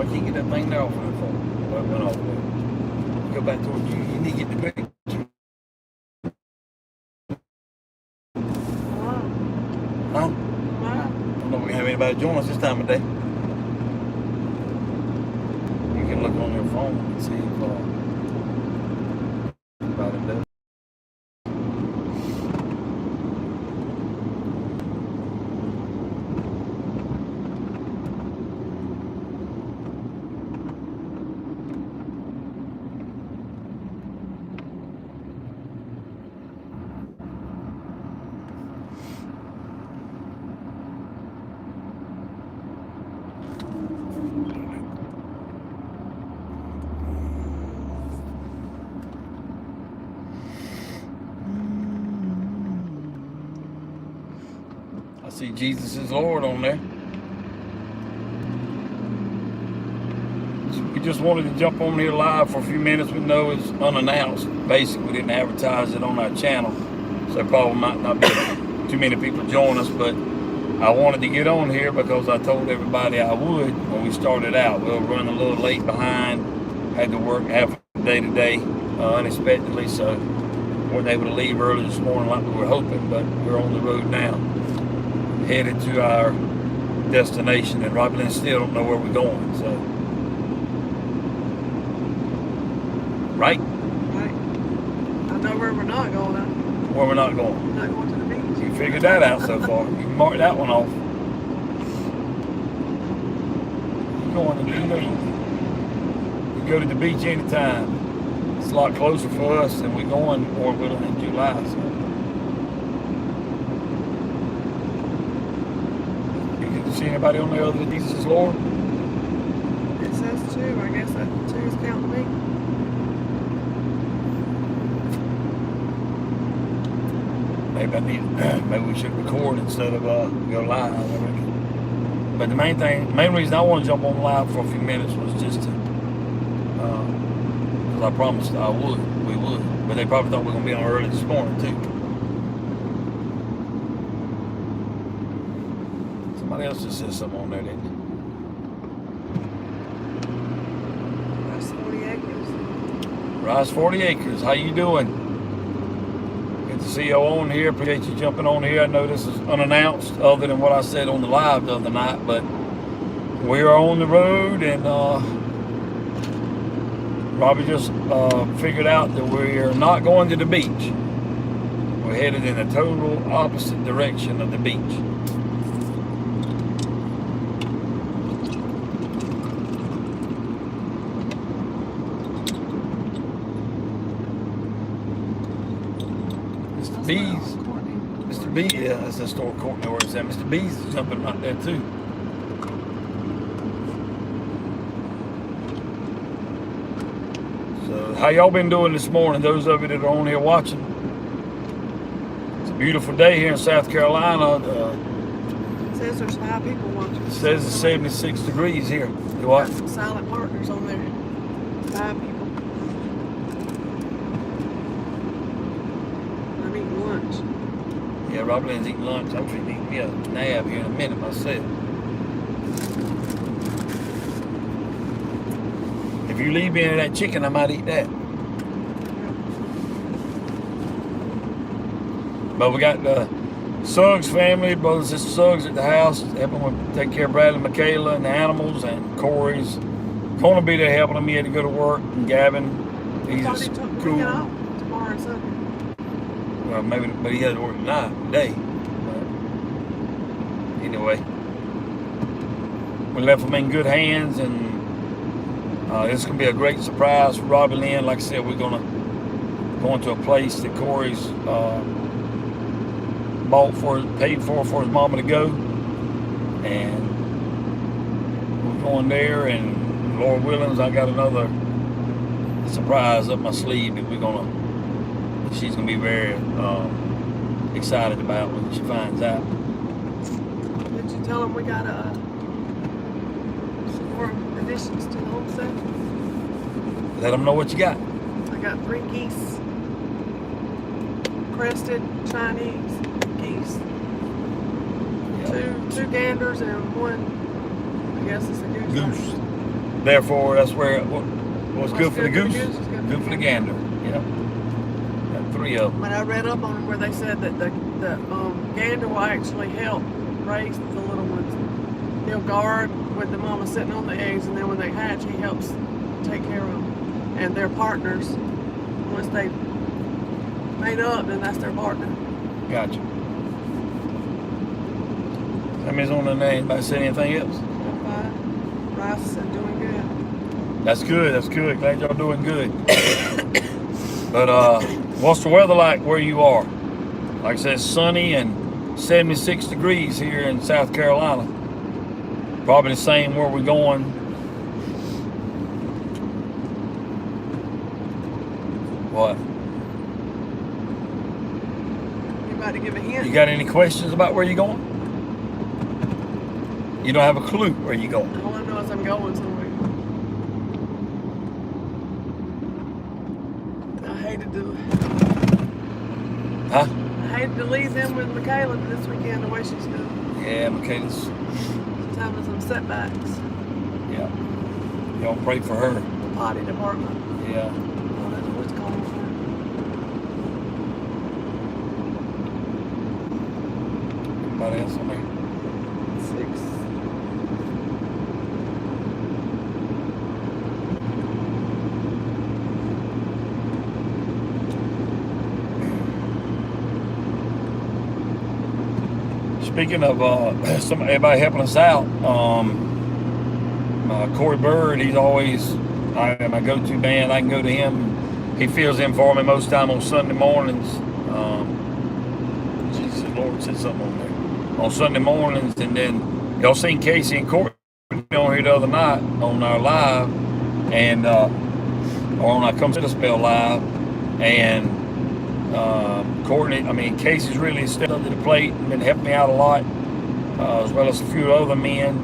I can't get that thing there off of the phone. Well, it went off. Go back towards you. You need to get the picture. Huh? I don't know if we have anybody join us this time of day. You can look on your phone and see if anybody does. I see Jesus is Lord on there. We just wanted to jump on here live for a few minutes. We know it's unannounced. Basically, we didn't advertise it on our channel, so probably might not be too many people join us, but I wanted to get on here because I told everybody I would when we started out. We'll run a little late behind. Had to work half a day today, unexpectedly, so weren't able to leave early this morning like we were hoping, but we're on the road now, headed to our destination, and Robbie and still don't know where we're going, so. Right? Right. I know where we're not going. Where we're not going? Not going to the beach. You figured that out so far. You can mark that one off. You're going to the beach. You go to the beach anytime. It's a lot closer for us, and we're going Orville in July, so. See anybody on there other than Jesus is Lord? It says 2. I guess that 2 is counting me. Maybe we should record instead of go live. But the main reason I want to jump on live for a few minutes was just to, because I promised we would. But they probably thought we were going to be on early this morning too. Somebody else just said something on there, didn't they? That's 40 acres. Rise 40 Acres. How you doing? Good to see you on here. Appreciate you jumping on here. I know this is unannounced other than what I said on the live the other night, but we are on the road, and Robbie just figured out that we are not going to the beach. We're headed in the total opposite direction of the beach. Mr. B, yeah, that's the store Courtney where it's at. Mr. B's is jumping right there too. So, how y'all been doing this morning? Those of you that are on here watching. It's a beautiful day here in South Carolina. It says there's 5 people watching. It says it's 76 degrees here. You what? Got some silent partners on there. 5 people. Yeah, Robbie Lynn's eating lunch. I'm trying to eat me a nab here in a minute myself. If you leave me any of that chicken, I might eat that. But we got the Suggs family, brother and sister Suggs at the house, helping with take care of Bradley, Michaela, and the animals, and Corey's gonna be there helping him. He had to go to work, and Gavin, he's at school. Tomorrow and Sunday. Well, maybe, but he has to work today. But anyway, we left him in good hands, and this is gonna be a great surprise for Robbie Lynn. Like I said, we're gonna go into a place that Corey's paid for his mama to go, and we're going there. And Lord willing, I got another surprise up my sleeve that she's gonna be very excited about when she finds out. Did you tell them we got some more additions to the homestead? Let them know what you got. I got 3 geese, crested Chinese geese, yep. two ganders, and 1, I guess it's a goose. therefore, that's where what's good for the goose, is good for the gander. Yeah. Got 3 of them. When I read up on it, where they said that the gander will actually help raise the little ones. He'll guard with the mama sitting on the eggs, and then when they hatch, he helps take care of them. And their partners, once they made up, then that's their partner. Gotcha. Somebody's on the name. Anybody say anything else? Doing fine. Rice is doing good. That's good. That's good. Glad y'all doing good. But what's the weather like where you are? Like I said, sunny and 76 degrees here in South Carolina. Probably the same where we're going. What? You about to give a hint? You got any questions about where you're going? You don't have a clue where you're going. All I know is I'm going somewhere. I hated to. Huh? I hated to leave them with Michaela this weekend the way she's doing. Yeah, Michaela's. She's having some setbacks. Yeah. Y'all pray for her. The potty department. Yeah. Oh, that's what it's called. Anybody else on there? 6. Speaking of everybody helping us out, Corey Bird, he's always my go-to man. I can go to him. He fills in for me most time on Sunday mornings. Jesus Lord said something on there. On Sunday mornings, and then y'all seen Casey and Corey on here the other night on our live, and or on our Come Sit a Spell live, and Casey's really stepped up to the plate and been helping me out a lot, as well as a few other men.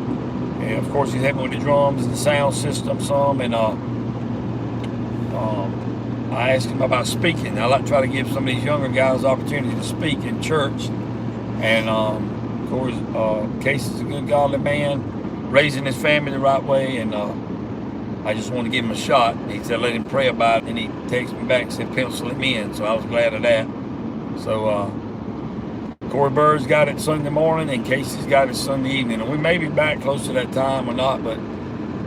And of course, he's helping with the drums and the sound system some. And I asked him about speaking. I like to try to give some of these younger guys the opportunity to speak in church. And of course, Casey's a good, godly man, raising his family the right way. And I just wanted to give him a shot. He said, let him pray about it. And he texted me back and said, pencil him in. So I was glad of that. So Corey Bird's got it Sunday morning and Casey's got it Sunday evening. And we may be back close to that time or not, but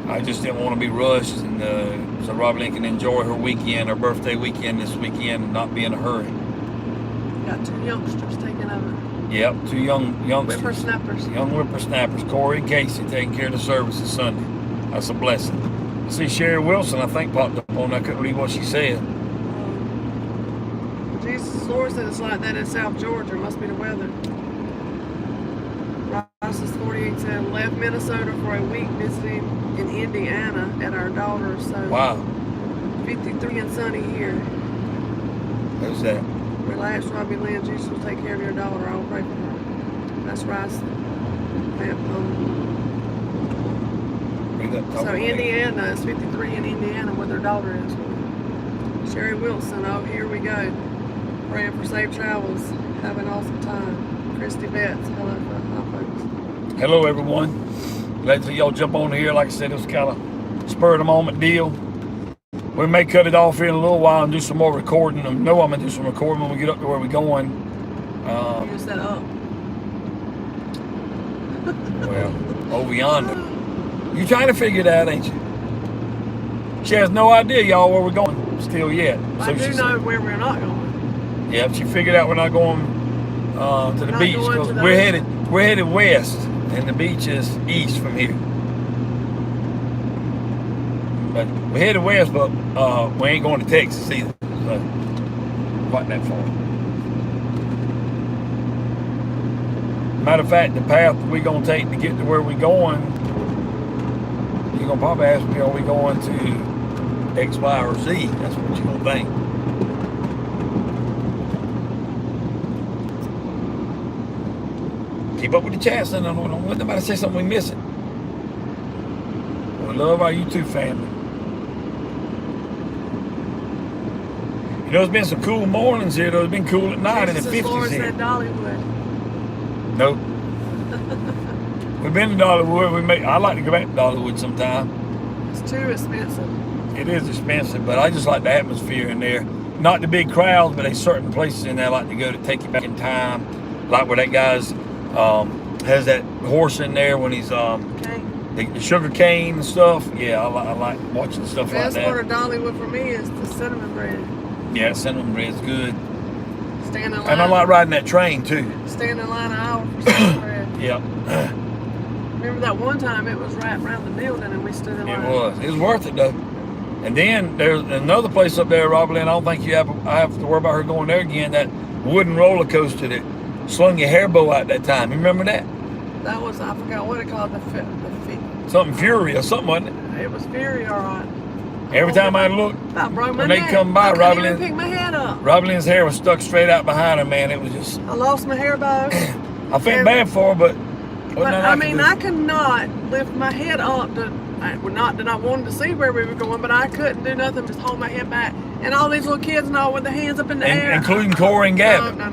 I just didn't want to be rushed. And so Robbie Lynn can enjoy her weekend, her birthday weekend this weekend, and not be in a hurry. Got 2 youngsters taking over. Yep, 2 youngsters. Whippersnappers. Young whippersnappers, Corey and Casey, taking care of the services Sunday. That's a blessing. I see Sherry Wilson, I think, popped up on. I couldn't read what she said. Jesus Lord said it's like that in South Georgia. Must be the weather. Ross's 48 said left Minnesota for a week visiting in Indiana at our daughter's. So Wow. 53 and sunny here. Who's that? Relax, Robbie Lynn. Jesus will take care of your daughter. I will pray for her. That's Rice. So Indiana is 53 in Indiana where their daughter is. Sherry Wilson, oh, here we go. Praying for safe travels. Have an awesome time. Christy Betts, hello, folks. Hello, everyone. Glad to see y'all jump on here. Like I said, it was kind of spur of the moment deal. We may cut it off here in a little while and do some more recording. I know I'm going to do some recording when we get up to where we're going. You set up. Well, over yonder. You trying to figure it out, ain't you? She has no idea, y'all, where we're going still yet. I do know where we're not going. Yeah, she figured out we're not going to the beach because we're headed west, and the beach is east from here. But we're headed west, but we ain't going to Texas either. So quite that far. Matter of fact, the path we're gonna take to get to where we're going, you're gonna probably ask me, are we going to X, Y, or Z? That's what you're gonna think. Keep up with the chat, son. Don't let nobody say something we missing. We love our YouTube family. You know, it's been some cool mornings here, though. It's been cool at night in the 50s here. Said Dollywood. Nope. We've been to Dollywood. I like to go back to Dollywood sometime. It's too expensive. It is expensive, but I just like the atmosphere in there. Not the big crowds, but there's certain places in there I like to go to take you back in time. Like where that guy's has that horse in there when he's the sugar cane and stuff. Yeah, I like watching stuff like that. The best part of Dollywood for me is the cinnamon bread. Yeah, cinnamon bread's good. Stand in line. And I like riding that train too. Stand in line an hour for cinnamon bread. Yeah. Remember that one time it was right around the building and we stood in line. It was. It was worth it though. And then there's another place up there, Robbie, and I don't think I have to worry about her going there again. That wooden roller coaster that slung your hair bow out that time. You remember that? That was, I forgot what it called, Something Fury or something, wasn't it? It was Fury, all right. Every time I looked, when they come by, I couldn't even pick my head up. Robbie Lynn's hair was stuck straight out behind her, man. It was just... I lost my hair bow. I felt bad for her, but... I could not lift my head up. Not that I wanted to see where we were going, but I couldn't do nothing, just hold my head back. And all these little kids and all with their hands up in the air. Including Corey and Gavin. No.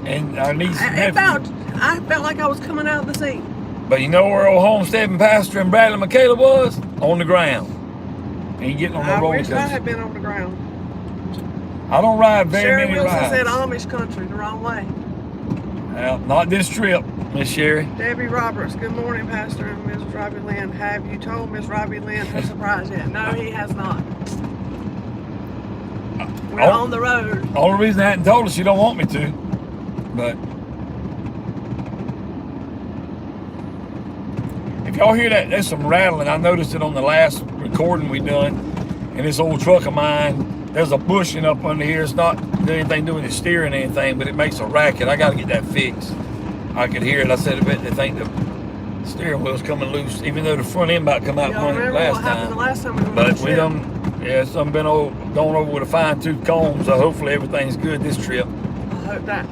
And our niece and nephew. I felt like I was coming out of the seat. But you know where old Homestead and Pastor and Bradley Michaela was? On the ground. Ain't getting on the roller coaster. I wish I had been on the ground. I don't ride very many Wilson rides. said Amish country, the wrong way. Well, not this trip, Miss Sherry. Debbie Roberts, good morning, Pastor and Mrs. Robbie Lynn. Have you told Miss Robbie Lynn her surprise yet? No, he has not. We're on the road. Only reason I hadn't told her, she don't want me to. But if y'all hear that, there's some rattling. I noticed it on the last recording we done. And this old truck of mine, there's a bushing up under here. It's not anything to do with the steering or anything, but it makes a racket. I got to get that fixed. I could hear it. I said, I bet they think the steering wheel's coming loose, even though the front end about come out running last time. The last time we went but we done, yeah, something been going over with a fine-tooth comb, so hopefully everything's good this trip. I hope that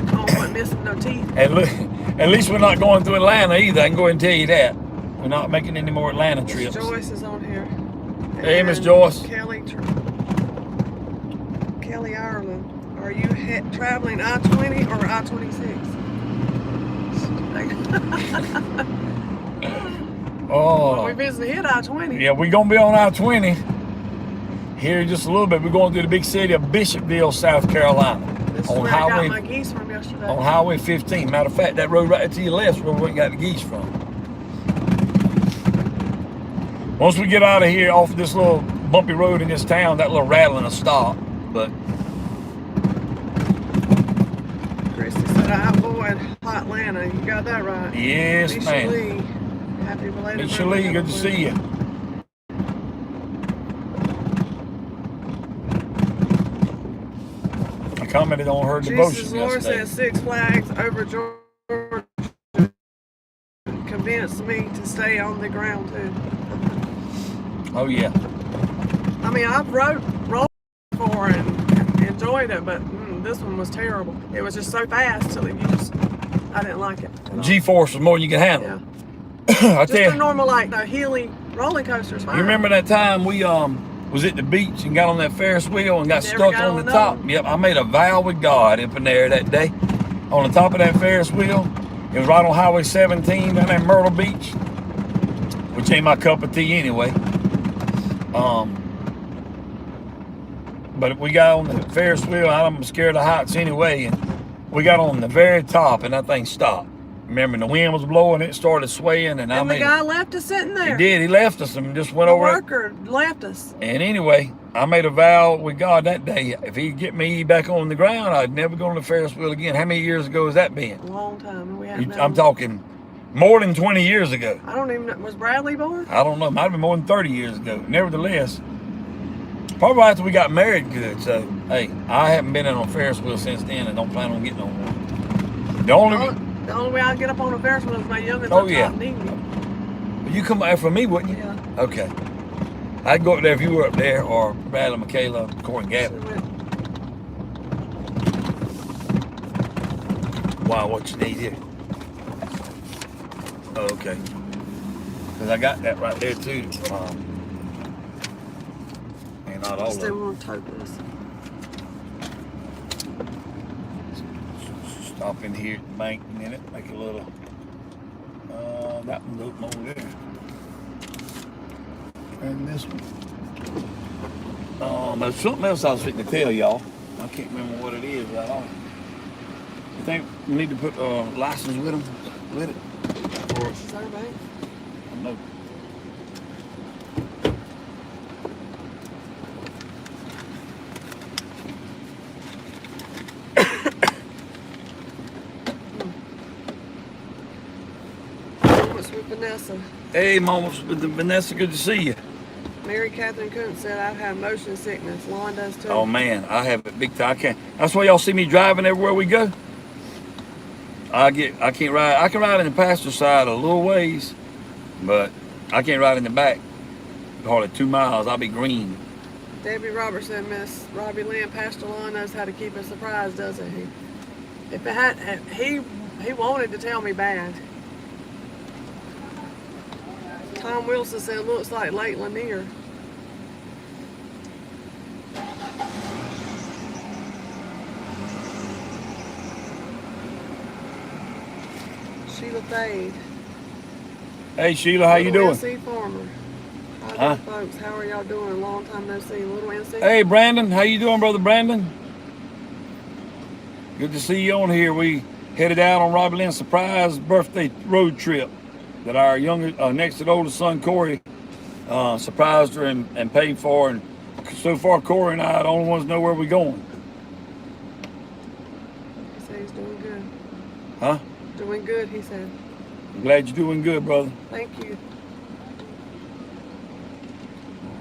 comb wasn't missing no teeth. And look, at least we're not going through Atlanta either. I can go ahead and tell you that. We're not making any more Atlanta trips. Joyce is on here. Hey, Miss Joyce. Kelly Ireland, are you traveling I-20 or I-26? Oh, we visited hit I-20. Yeah, we're gonna be on I-20 here in just a little bit. We're going through the big city of Bishopville, South Carolina. This is where I got my geese from yesterday. On Highway 15. Matter of fact, that road right to your left is where we went and got the geese from. Once we get out of here off this little bumpy road in this town, that little rattling will stop. But Christy said I avoid Atlanta. You got that right. Yes, ma'am. Lee. Happy belated Misha Lee, good to see you. I commented on her devotion Lord yesterday. says 6 Flags over Georgia convinced me to stay on the ground too. Oh yeah. I mean, I've rode before and enjoyed it, but this one was terrible. It was just so fast till I didn't like it. G-force was more than you can handle. Yeah. I Just tell a you, normal, like the hilly roller coasters. you remember that time we was at the beach and got on that Ferris wheel and got stuck on the top? Yep, I made a vow with God up in there that day. On the top of that Ferris wheel. It was right on Highway 17 down at Myrtle Beach, which ain't my cup of tea anyway. But we got on the Ferris wheel. I'm scared of heights anyway, and we got on the very top, and that thing stopped. Remember, the wind was blowing, it started swaying, and the guy left us sitting there. He did. He left us and just went over. The worker left us. And anyway, I made a vow with God that day. If he'd get me back on the ground, I'd never go on the Ferris wheel again. How many years ago has that been? A long time. I'm talking more than 20 years ago. I don't even know. Was Bradley born? I don't know. Might have been more than 30 years ago. Nevertheless, probably after we got married good. So, hey, I haven't been in on a Ferris wheel since then and don't plan on getting on one. The only way I get up on a Ferris wheel is my youngest. Oh, yeah. Need me. You come out for me, wouldn't you? Yeah. Okay. I'd go up there if you were up there, or Bradley, Michaela, Corey, and Gavin. Wow, what you need here? Oh, okay. Because I got that right there too. And not all of Still them. want to tote this. Stop in here at the bank a minute, make a little. That one's open over there. And this one. There's something else I was fitting to tell y'all. I can't remember what it is at all. You think we need to put license with them? With it? Or Survey. no. With Vanessa. Hey, Mama, Vanessa, good to see you. Mary Catherine Kuntz said I have motion sickness. Lon does too. Oh man, I have it big time. I can't. That's why y'all see me driving everywhere we go. I can't ride. I can ride in the passenger side a little ways, but I can't ride in the back. Hardly 2 miles. I'll be green. Debbie Roberts said Miss Robbie Lynn, Pastor Lon knows how to keep us surprised, doesn't he? If it had, he wanted to tell me bad. Tom Wilson said, looks like Lake Lanier. Sheila Fade. Hey Sheila, how you doing? NC Farmer. Huh? Folks, how are y'all doing? Long time no see. Little NC. Hey Brandon, how you doing, brother Brandon? Good to see you on here. We headed out on Robbie Lynn's surprise birthday road trip that our youngest, next to the oldest son, Corey, surprised her and paid for. And so far, Corey and I are the only ones know where we're going. He said he's doing good. Huh? Doing good, he said. I'm glad you're doing good, brother. Thank you.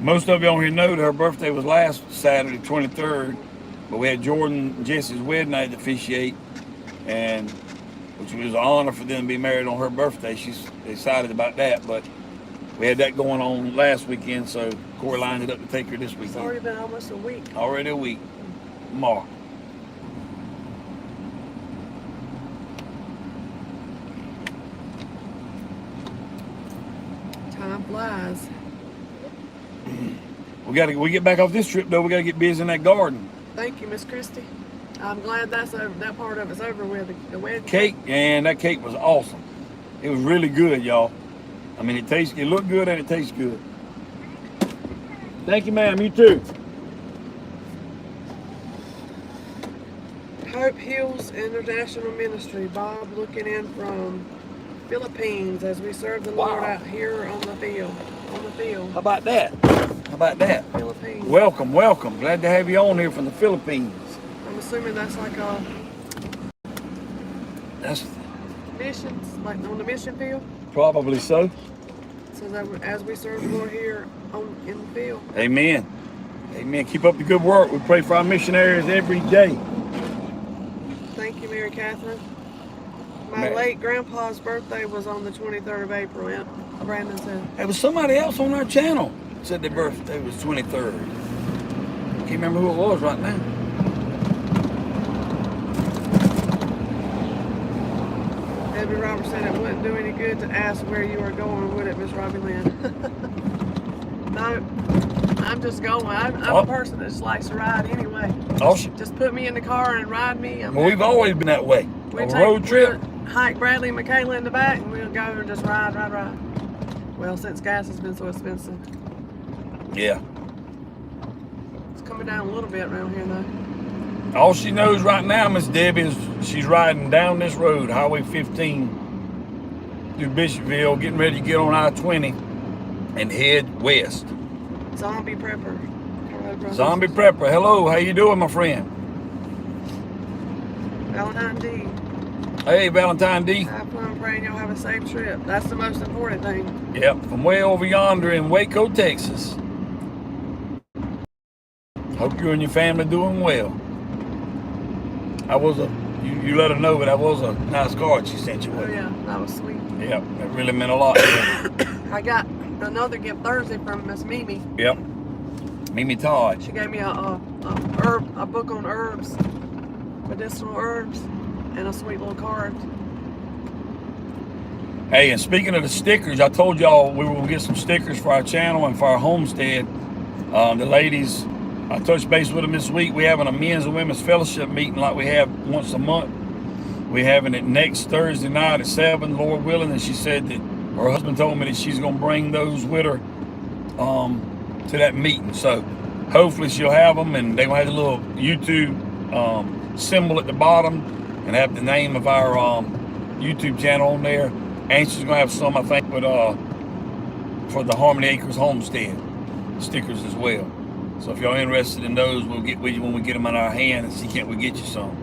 Most of you on here know that her birthday was last Saturday, 23rd, but we had Jordan and Jesse's wedding night to officiate, and which was an honor for them to be married on her birthday. She's excited about that, but we had that going on last weekend, so Corey lined it up to take her this It's weekend. already been almost a week. Already a week. More. Time flies. We get back off this trip though. We gotta get busy in that garden. Thank you, Miss Christie. I'm glad that's over. That part of it's over with. The wedding Cake, and that cake was awesome. It was really good, y'all. I mean, it looked good and it tastes good. Thank you, ma'am. You too. Hope Hills International Ministry. Bob looking in from Philippines as we serve the Lord out here on the field. How about that? How about that? Philippines. Welcome, welcome. Glad to have you on here from the Philippines. I'm assuming that's like a That's missions, like on the mission field. probably so. So that as we serve the Lord here in the field. Amen. Amen. Keep up the good work. We pray for our missionaries every day. Thank you, Mary Catherine. My late grandpa's birthday was on the 23rd of April, Brandon said. There was somebody else on our channel said their birthday was 23rd. Can't remember who it was right now. Debbie Roberts said it wouldn't do any good to ask where you are going, would it, Miss Robbie Lynn? No, I'm just going. I'm a person that just likes to ride anyway. Just put me in the car and ride me. Well, we've always been that way. A road trip. Hike Bradley and Michaela in the back, and we'll go and just ride. Well, since gas has been so expensive. Yeah. It's coming down a little bit around here, though. All she knows right now, Miss Debbie, is she's riding down this road, Highway 15, through Bishopville, getting ready to get on I-20 and head west. Zombie Prepper. Hello, Zombie Prepper. Hello, how you doing, my friend? Valentine D. Hey, Valentine D. Have fun, praying y'all have a safe trip. That's the most important thing. Yep, from way over yonder in Waco, Texas. Hope you and your family doing well. You let her know, but that was a nice card she sent you. Oh yeah, that was sweet. Yep, that really meant a lot. I got another gift Thursday from Miss Mimi. Yep, Mimi Todd. She gave me a book on herbs, medicinal herbs, and a sweet little card. Hey, and speaking of the stickers, I told y'all we will get some stickers for our channel and for our homestead. The ladies, I touched base with them this week. We're having a men's and women's fellowship meeting like we have once a month. We're having it next Thursday night at 7, Lord willing. And she said that her husband told me that she's going to bring those with her to that meeting. So hopefully she'll have them, and they're gonna have a little YouTube symbol at the bottom and have the name of our YouTube channel on there. And she's gonna have some, I think, with for the Harmony Acres Homestead stickers as well. So if y'all interested in those, we'll get with you when we get them in our hand and see can't we get you some.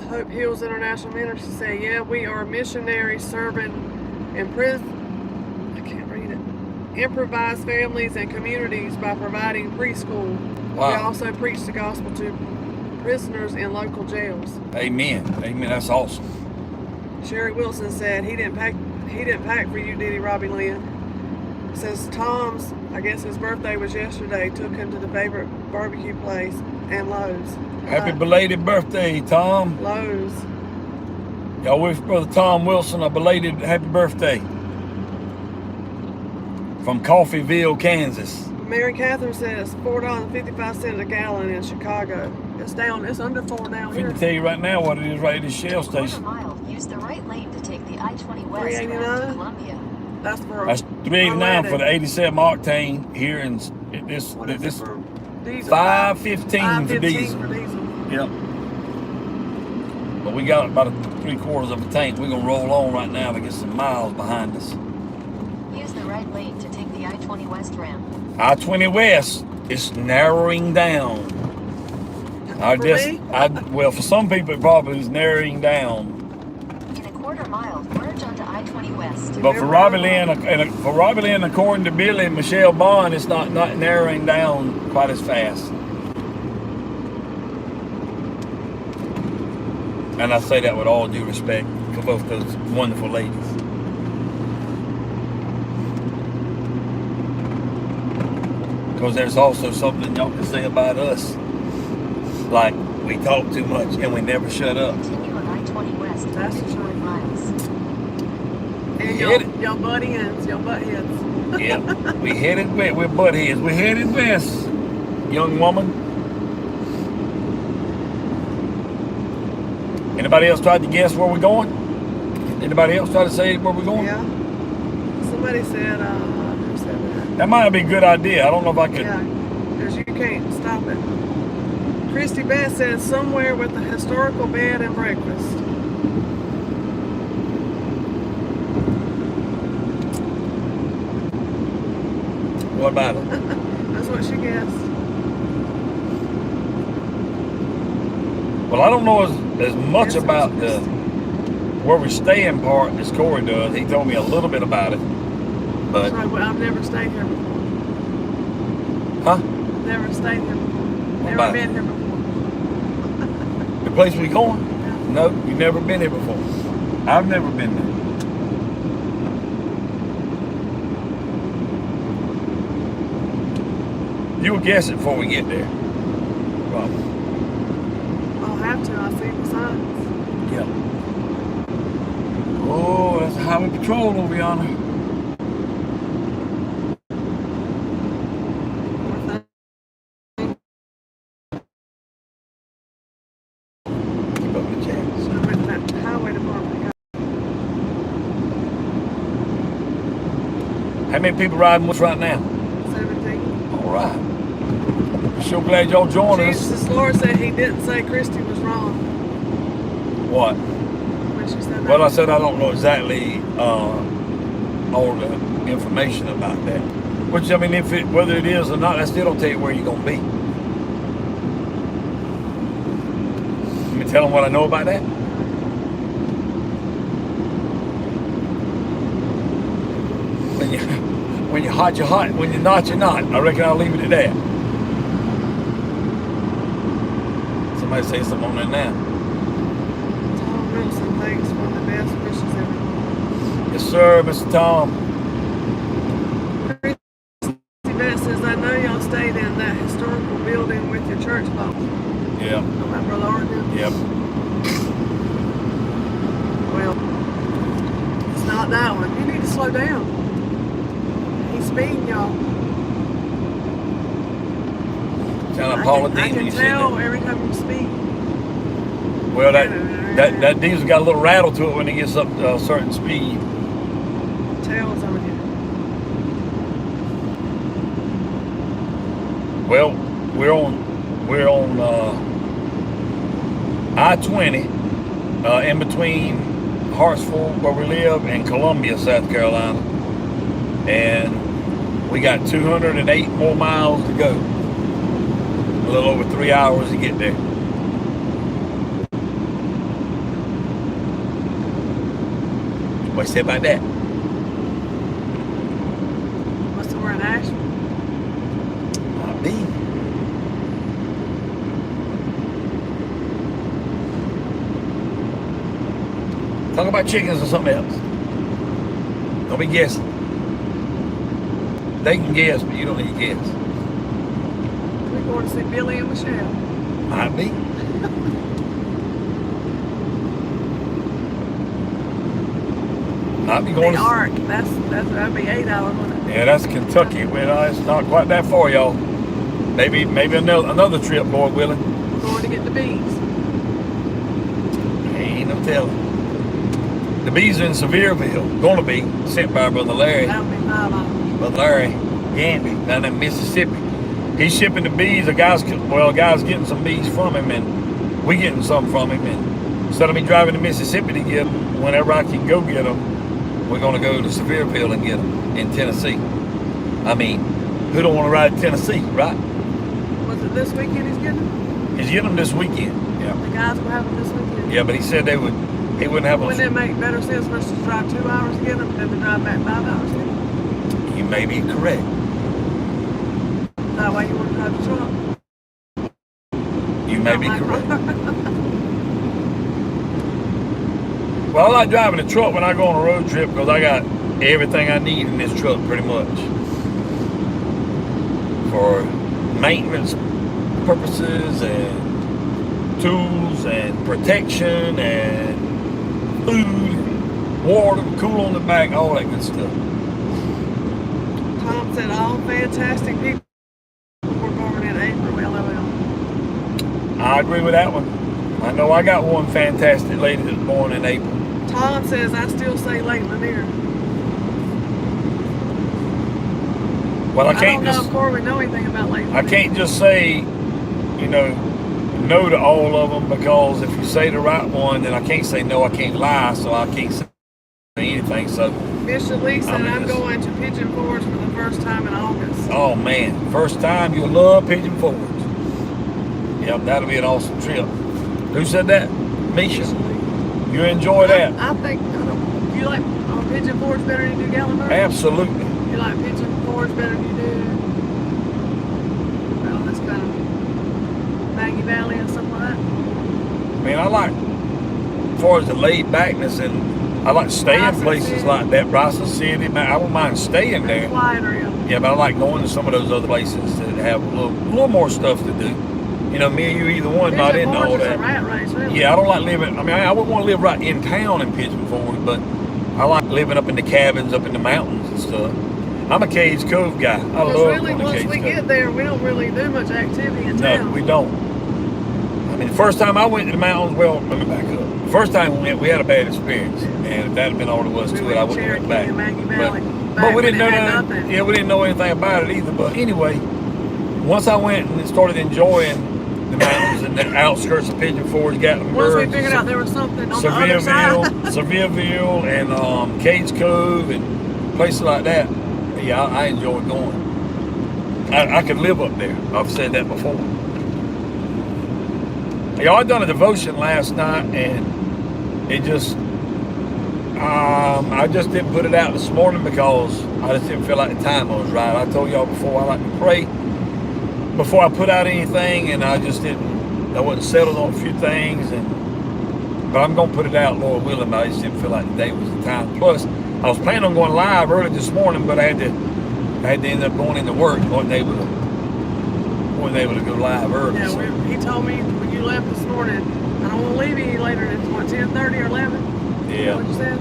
Hope Hills International Ministry say, yeah, we are missionaries serving in improvised families and communities by providing preschool. Wow. We also preach the gospel to prisoners in local jails. Amen. Amen. That's awesome. Sherry Wilson said he didn't pack for you, did he, Robbie Lynn? Says Tom's, I guess his birthday was yesterday, took him to the favorite barbecue place and Lowe's. Happy belated birthday, Tom. Lowe's. Y'all wish Brother Tom Wilson a belated happy birthday. From Coffeeville, Kansas. Mary Catherine says $4.55 a gallon in Chicago. It's under $4 down here. I can tell you right now what it is right at the Shell station. Mile, use the right lane to take the I-20 west to Columbia. That's $3.89 for the 87 octane here in this $5.15 for diesel. Yep. But we got about 3/4 of a tank. We're gonna roll on right now to get some miles behind us. Use the right lane to take the I-20 west ramp. I-20 west is narrowing down. Well, for some people it probably is narrowing down. In a quarter mile, merge onto I-20 west. But for Robbie Lynn, according to Billy and Michelle Bond, it's not narrowing down quite as fast. And I say that with all due respect for both those wonderful ladies. Because there's also something y'all can say about us. Like, we talk too much and we never shut up. Continue on I-20 west. That's for 2 miles. And y'all butt ends, y'all butt heads. Yeah, we're butt heads. We're headed west, young woman. Anybody else tried to guess where we're going? Anybody else try to say where we're going? Yeah. Somebody said, who said that? That might be a good idea. I don't know if I could. Yeah, because you can't stop it. Christy Beth says somewhere with a historical bed and breakfast. What about it? That's what she guessed. Well, I don't know as much about the where we stay in part as Corey does. He told me a little bit about it. But Sorry, well, I've never stayed here before. Huh? Never stayed here before. Never about been here before. The place we going? No, you've never been here before. I've never been there. You'll guess it before we get there. Probably. I'll have to. I see the signs. Yep. Oh, that's a highway patrol over yonder. Keep up the chance. So with that highway department. How many people riding with us right now? 17. All right. So glad y'all joined us. Jesus Lord said he didn't say Christy was wrong What? when she said that. Well, I said I don't know exactly all the information about that. Which, I mean, whether it is or not, I still don't tell you where you're going to be. Let me tell them what I know about that. When you're hot, you're hot. When you're not, you're not. I reckon I'll leave it at that. Somebody say something on that now. Tom Wilson, thanks for the best wishes, everyone. Yes, sir, Mr. Tom. Beth says, I know y'all stayed in that historical building with your church folks. Yeah. Remember Oregon? Yep. Well, it's not that one. You need to slow down. He's speeding, y'all. Kind of Paula Dean I can when you said tell that. every time you speak. Well, that diesel got a little rattle to it when it gets up to a certain speed. Tails on you. Well, we're on I-20 in between Hartsville, where we live, and Columbia, South Carolina, and we got 208 more miles to go. A little over 3 hours to get there. What you say about that? What's the word, Asheville? Might be. Talk about chickens or something else. Don't be guessing. They can guess, but you don't need to guess. We're going to see Billy and Michelle. Might be. Might be going The to... Ark. That'd be 8 hours, wouldn't it? Yeah, that's Kentucky. Well, it's not quite that far, y'all. Maybe another trip, Lord willing. We're going to get the bees. Ain't no telling. The bees are in Sevierville. Going to be sent by Brother Larry. That'll be 5 hours. Brother Larry Gandy down in Mississippi. He's shipping the bees. A guy's getting some bees from him, and we getting some from him. And instead of me driving to Mississippi to get them, whenever I can go get them, we're going to go to Sevierville and get them in Tennessee. I mean, who don't want to ride to Tennessee, right? Was it this weekend he's getting them? He's getting them this weekend. Yeah. The guys will have them this weekend? Yeah, but he said he wouldn't have them. Wouldn't it make better sense for us to drive 2 hours to get them than to drive back 5 hours to get them? You may be correct. That way you want to drive the truck? You may be correct. Well, I like driving the truck when I go on a road trip because I got everything I need in this truck pretty much. For maintenance purposes and tools and protection and food, water, cool on the back, all that good stuff. Tom said all fantastic people were born in April, LOL. I agree with that one. I know I got one fantastic lady that was born in April. Tom says I still say late Lanier. Well, I don't can't know just if Corey know anything about late I can't just say, no to all of them, because if you say the right one, then I can't say no. I can't lie, so I can't say anything. So Bishop Lee said I'm going to Pigeon Forge for the first time in August. oh man, first time, you'll love Pigeon Forge. Yep, that'll be an awesome trip. Who said that? Misha. You enjoy that? I think you like Pigeon Forge better than you do Gatlinburg? Absolutely. You like Pigeon Forge better than you do, well, that's kind of Maggie Valley and stuff like that. I mean, I like, as far as the laid backness, and I like staying Bryson places City. like that. Bryson City, man, I wouldn't mind staying there. Flying real. Yeah, but I like going to some of those other places that have a little more stuff to do. Me and you, either one, not Pigeon into all Forge is a that. rat race, really. Yeah, I don't like living. I mean, I wouldn't want to live right in town in Pigeon Forge, but I like living up in the cabins, up in the mountains and stuff. I'm a Cades Cove guy. I Because love really, going to once Cades we Cove. get there, we don't really do much activity in town. No, we don't. I mean, the first time I went to the mountains, well, let me back up. The first time we went, we had a bad experience, and if that had been all there was to it, I wouldn't have went back. And Maggie Valley. But we didn't know nothing. Yeah, we didn't know anything about it either. But anyway, once I went and started enjoying the mountains and the outskirts of Pigeon Forge, Gatlinburg, Once we figured out there was something on the other side. Sevierville, and Cades Cove, and places like that. Yeah, I enjoy going. I could live up there. I've said that before. Y'all, I done a devotion last night, and it just, I just didn't put it out this morning because I just didn't feel like the time was right. I told y'all before I like to pray before I put out anything, and I wasn't settled on a few things, but I'm gonna put it out, Lord willing. But I just didn't feel like today was the time. Plus, I was planning on going live early this morning, but I had to end up going into work. wasn't able to go live early. Yeah, so. he told me when you left this morning, I don't want to leave you any later than 10:30 or 11. Yeah. What you said?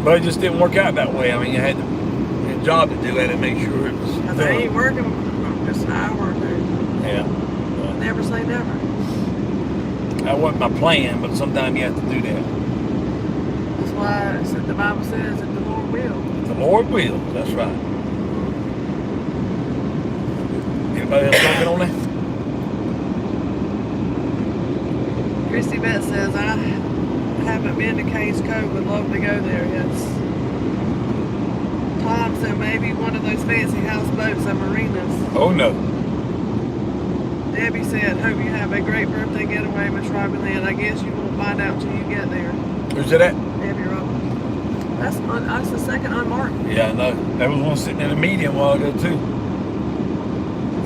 But it just didn't work out that way. I mean, I had a job to do. I had to make sure it was Because I done. ain't working just an hour or two. Yeah. Never say never. That wasn't my plan, but sometimes you have to do that. That's why I said the Bible says that the Lord will. The Lord will. That's right. Anybody else talking on that? Christy Beth says, I haven't been to Case Cove, would love to go there. Yes. Tom said maybe one of those fancy houseboats at marinas. Oh no. Debbie said, hope you have a great birthday getaway, Miss Robbie Lynn. I guess you won't find out till you get there. Who's it at? Debbie Robbie. That's the second unmarked. Yeah, I know. There was one sitting in a medium a while ago too.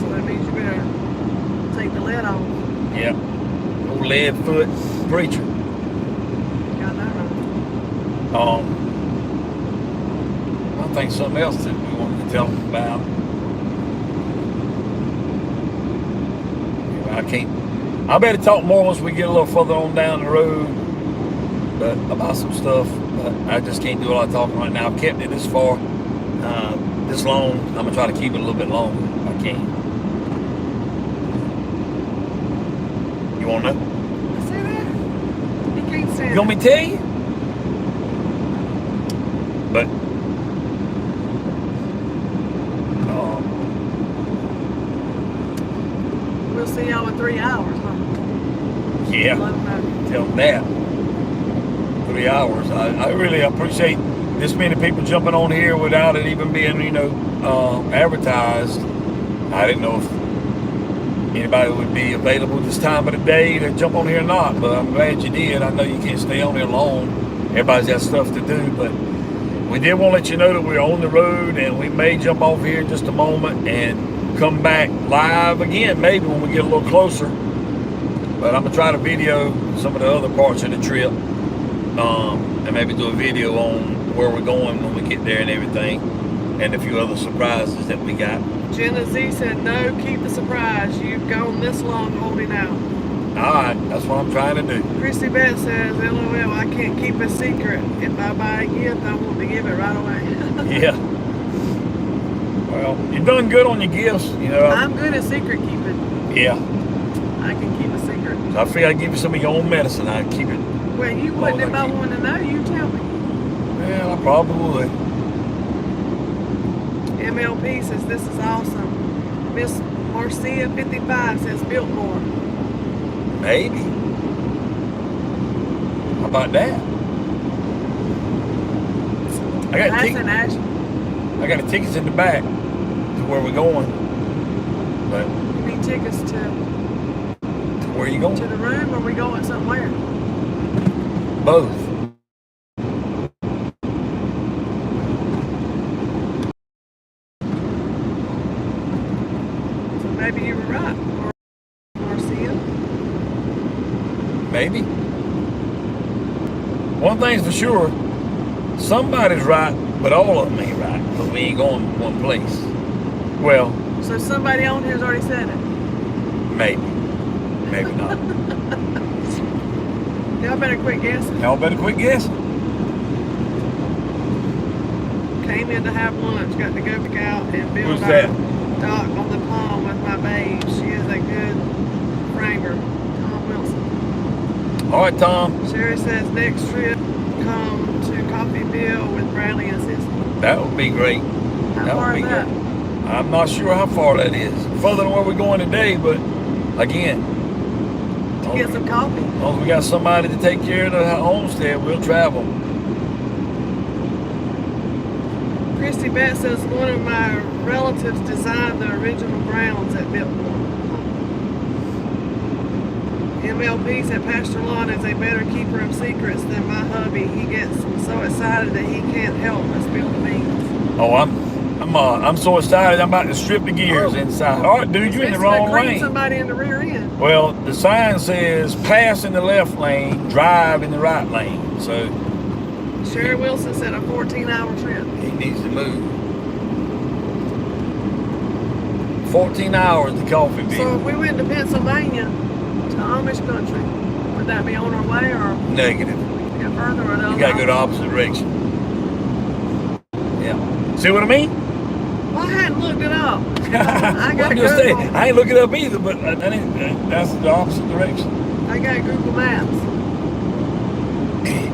So that means you better take the lid off. Yeah. Old lead foot preacher. Got that right. I think something else that we wanted to tell them about. I can't. I better talk more once we get a little further on down the road, but about some stuff. But I just can't do a lot of talking right now. I've kept it this far, this long. I'm gonna try to keep it a little bit longer if I can. You wanna know? See that? He can't stand You want me to tell you? But we'll see y'all in 3 hours, huh? yeah. Tell them that. 3 hours. I really appreciate this many people jumping on here without it even being, advertised. I didn't know if anybody would be available this time of the day to jump on here or not, but I'm glad you did. I know you can't stay on here long. Everybody's got stuff to do, but we did want to let you know that we're on the road and we may jump off here in just a moment and come back live again, maybe when we get a little closer. But I'm gonna try to video some of the other parts of the trip, and maybe do a video on where we're going when we get there and everything, and a few other surprises that we got. Jenna Z said, no, keep the surprise. You've gone this long holding out. All right, that's what I'm trying to do. Christy Beth says, LOL, I can't keep a secret. If I buy a gift, I want to give it right away. Yeah. Well, you've done good on your gifts, I'm good at secret keeping. Yeah. I can keep a secret. So I figure I'd give you some of your own medicine. I'd keep it. Well, you wouldn't if I wanted to know. You tell me. Well, I probably would. MLP says, this is awesome. Miss Marcia 55 says, Biltmore. Maybe. How about that? I got the tickets in the back to where we're going. But You need tickets to where you going? the room, or we going somewhere? Both. So maybe you were right, Marcia. Maybe. One thing's for sure, somebody's right, but all of them ain't right. But we ain't going one place. Well, So somebody on here's already said it. maybe. Maybe not. Y'all better quit guessing. Y'all better quit guessing. Came in to have lunch, got to go back out and build Who's our that? dock on the pond with my babe. She is a good framer. Tom Wilson. All right, Tom. Sherry says next trip come to Coffeeville with Bradley and Sissy. That would be great. How That far would is be that? great. I'm not sure how far that is. Further than where we're going today, but again, To get some coffee. as long as we got somebody to take care of the homestead, we'll travel. Christy Beth says one of my relatives designed the original grounds at Biltmore. MLP said Pastor Lon is a better keeper of secrets than my hubby. He gets so excited that he can't help but spill the beans. Oh, I'm so excited. I'm about to strip the gears inside. All right, dude, you're in the wrong lane. Somebody in the rear end. Well, the sign says pass in the left lane, drive in the right lane. So Sherry Wilson said a 14-hour trip. he needs to move. 14 hours to Coffeeville. So if we went to Pennsylvania, to Amish country, would that be on our way, or Negative. get further, or You gotta go the opposite direction. Yeah. See what I mean? Well, I hadn't looked it up. I got I'm just saying, Google. I ain't look it up either, but that's the opposite direction. I got Google Maps.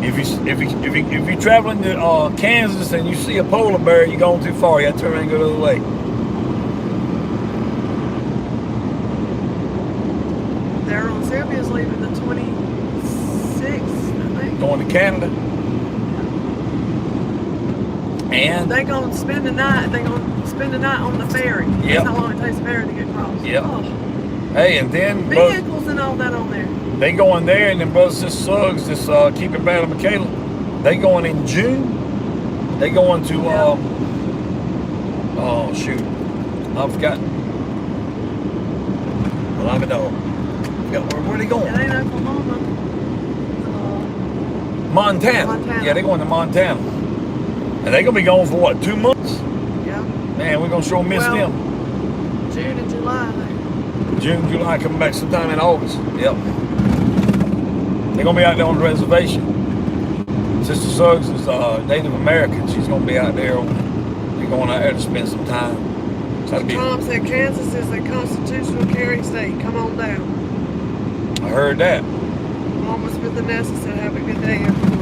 If you're traveling to Kansas and you see a polar bear, you're going too far. You have to turn around and go the other way. is leaving the 26th, I think. Going to Canada. And They're going to spend the night. They're going to spend the night on the ferry. Yep. That's how long it takes the ferry to get across. Yep. Oh. Hey, and then Vehicles and all that on there. they going there, and then brothers and Suggs, this Keep It Battle Michaela, they going in June. They going to oh shoot, I forgot. Well, I'm a dog. Where are they going? It ain't Oklahoma. Montana. Yeah, they're going to Montana. And they're gonna be gone for what, 2 months? Yeah. Man, we're gonna sure miss them. June and July. June, July, coming back sometime in August. Yep. They're gonna be out there on the reservation. Sister Suggs is Native American. She's gonna be out there. They're going out there to spend some time. So Tom said Kansas is a constitutional carry state. Come on down. I heard that. Almost with Vanessa said have a good day, everyone.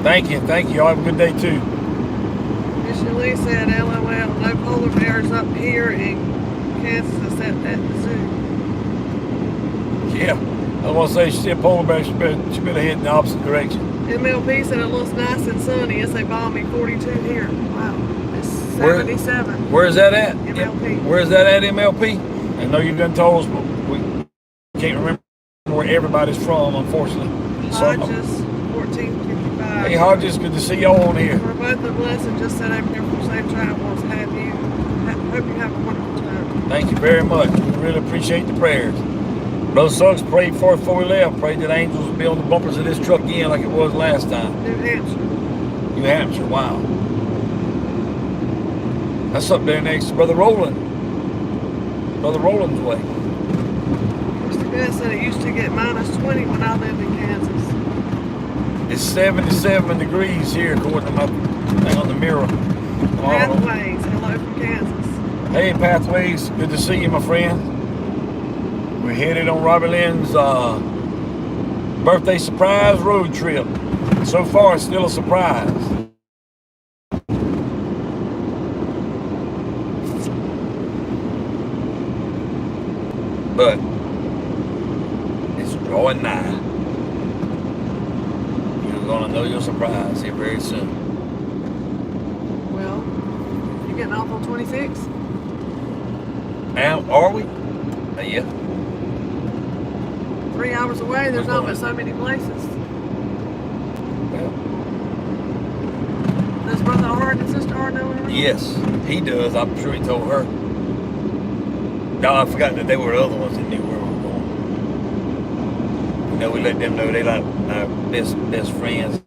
Thank you. Y'all have a good day too. Miss Lee said, LOL, no polar bears up here in Kansas at the zoo. Yeah. I was gonna say she said polar bear, she better head in the opposite direction. MLP said it looks nice and sunny. It's a balmy 42 here. Wow. It's 77. Where's that at? MLP. Where's that at, MLP? I know you've done told us, but we can't remember where everybody's from, unfortunately. Hodges, 1455. Hey Hodges, good to see y'all on here. We're both a blessing. Just said I'm here for safe travels. Hope you have a wonderful time. Thank you very much. We really appreciate the prayers. Brother Suggs prayed for it before we left. Prayed that angels would be on the bumpers of this truck again like it was last time. New Hampshire. New Hampshire, wow. That's up there next to Brother Roland. Brother Roland's way. Mr. Gus said it used to get minus 20 when I lived in Kansas. It's 77 degrees here according to my thing on the mirror. Pathways, hello from Kansas. Hey Pathways, good to see you, my friend. We're headed on Robbie Lynn's birthday surprise road trip. So far, it's still a surprise. But it's drawing nigh. You're gonna know your surprise here very soon. Well, you getting off on 26? And are we? Yeah. 3 hours away, there's not but so many places. Well, Does Brother Art and Sister Art know where? yes, he does. I'm sure he told her. No, I forgot that they were the other ones that knew where we were going. You know, we let them know they like our best friends.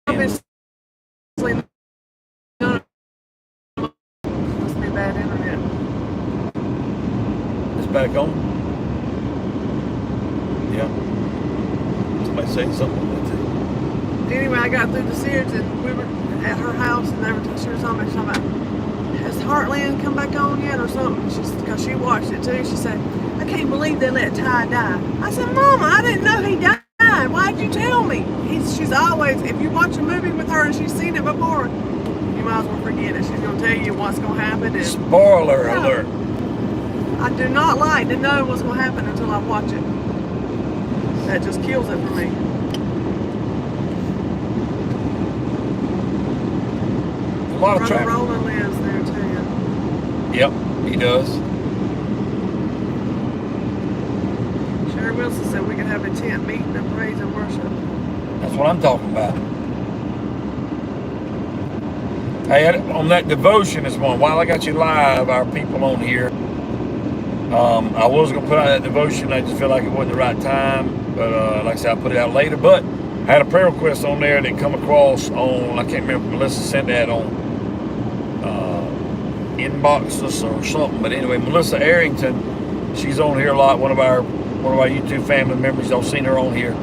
Obviously, must be bad internet. It's back on. Yeah. Somebody saying something about that. Anyway, I got through the Sears and we were at her house and she was talking about, has Heartland come back on yet or something? Because she watched it too. She said, I can't believe they let Ty die. I said, Mama, I didn't know he died. Why'd you tell me? She's always, if you watch a movie with her and she's seen it before, you might as well forget it. She's going to tell you what's going to happen. And, Spoiler alert. I do not like to know what's going to happen until I watch it. That just kills it for me. A lot of traffic. Brother Roland lives there too. Yep, he does. Sherry Wilson said we could have a tent meeting of praise and worship. That's what I'm talking about. Hey, on that devotion this morning, while I got you live, our people on here, I was going to put out that devotion. I just feel like it wasn't the right time. But like I said, I'll put it out later. But I had a prayer request on there that come across on, I can't remember if Melissa sent that on inboxes or something. But anyway, Melissa Arrington, she's on here a lot. One of our YouTube family members. Y'all seen her on here.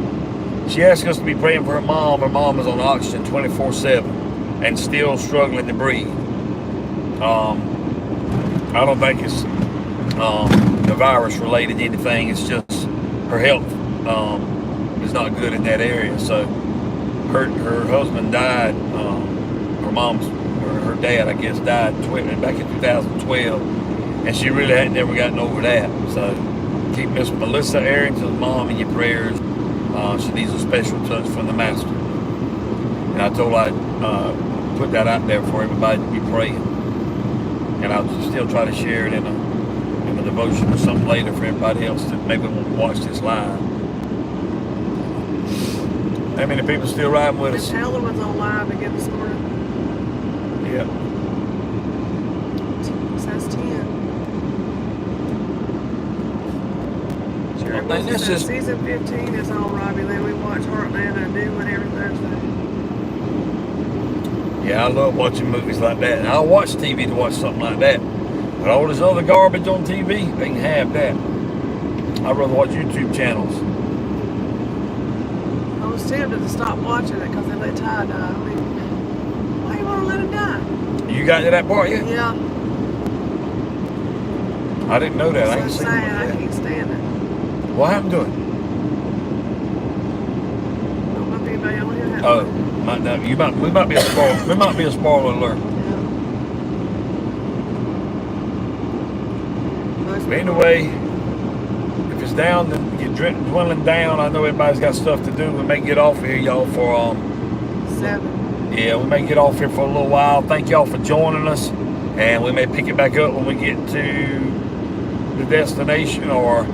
She asked us to be praying for her mom. Her mom is on oxygen 24/7 and still struggling to breathe. I don't think it's the virus related to anything. It's just her health is not good in that area. So her husband died. Her dad, I guess, died back in 2012, and she really had never gotten over that. So Keep Miss Melissa Arrington's mom in your prayers. She needs a special touch from the Master. And I told her I'd put that out there for everybody to be praying. And I'll still try to share it in a devotion or something later for everybody else that maybe won't watch this live. How many people still riding with us? Miss Helen was on live again this morning. Yeah. Says 10. Sure, Well, man, that's just- season 15 is on Robbie. Then we watch Heartland and New One every Thursday. Yeah, I love watching movies like that. And I'll watch TV to watch something like that. But all this other garbage on TV, they can have that. I'd rather watch YouTube channels. I was tempted to stop watching it because they let Ty die. I mean, why you want to let him die? You got to that part yet? Yeah. I didn't know that. I ain't So seen sad. I that. can't stand it. What happened to it? I don't know if anybody on here has. Oh, might not, we might be a spoiler. We might be a spoiler alert. But anyway, if it's down, then you're dwindling down. I know everybody's got stuff to do. We may get off here, y'all, for 7. yeah, we may get off here for a little while. Thank y'all for joining us, and we may pick it back up when we get to the destination or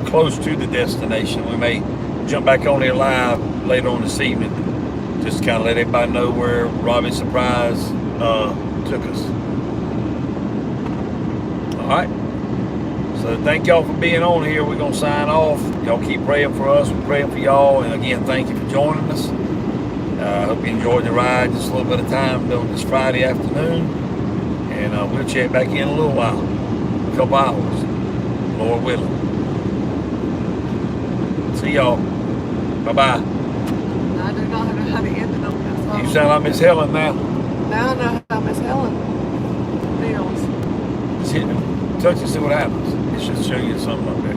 close to the destination. We may jump back on here live later on this evening, just to kind of let everybody know where Robbie's surprise took us. All right. So thank y'all for being on here. We're going to sign off. Y'all keep praying for us. We're praying for y'all. And again, thank you for joining us. I hope you enjoyed the ride. Just a little bit of time on this Friday afternoon. And we'll check back in a little while. A couple hours. Lord willing. See y'all. Bye-bye. I do not know how to end it on this. You sound like Miss Helen now. Now I know how Miss Helen feels. Just hit it. Touch and see what happens. It should show you something up there.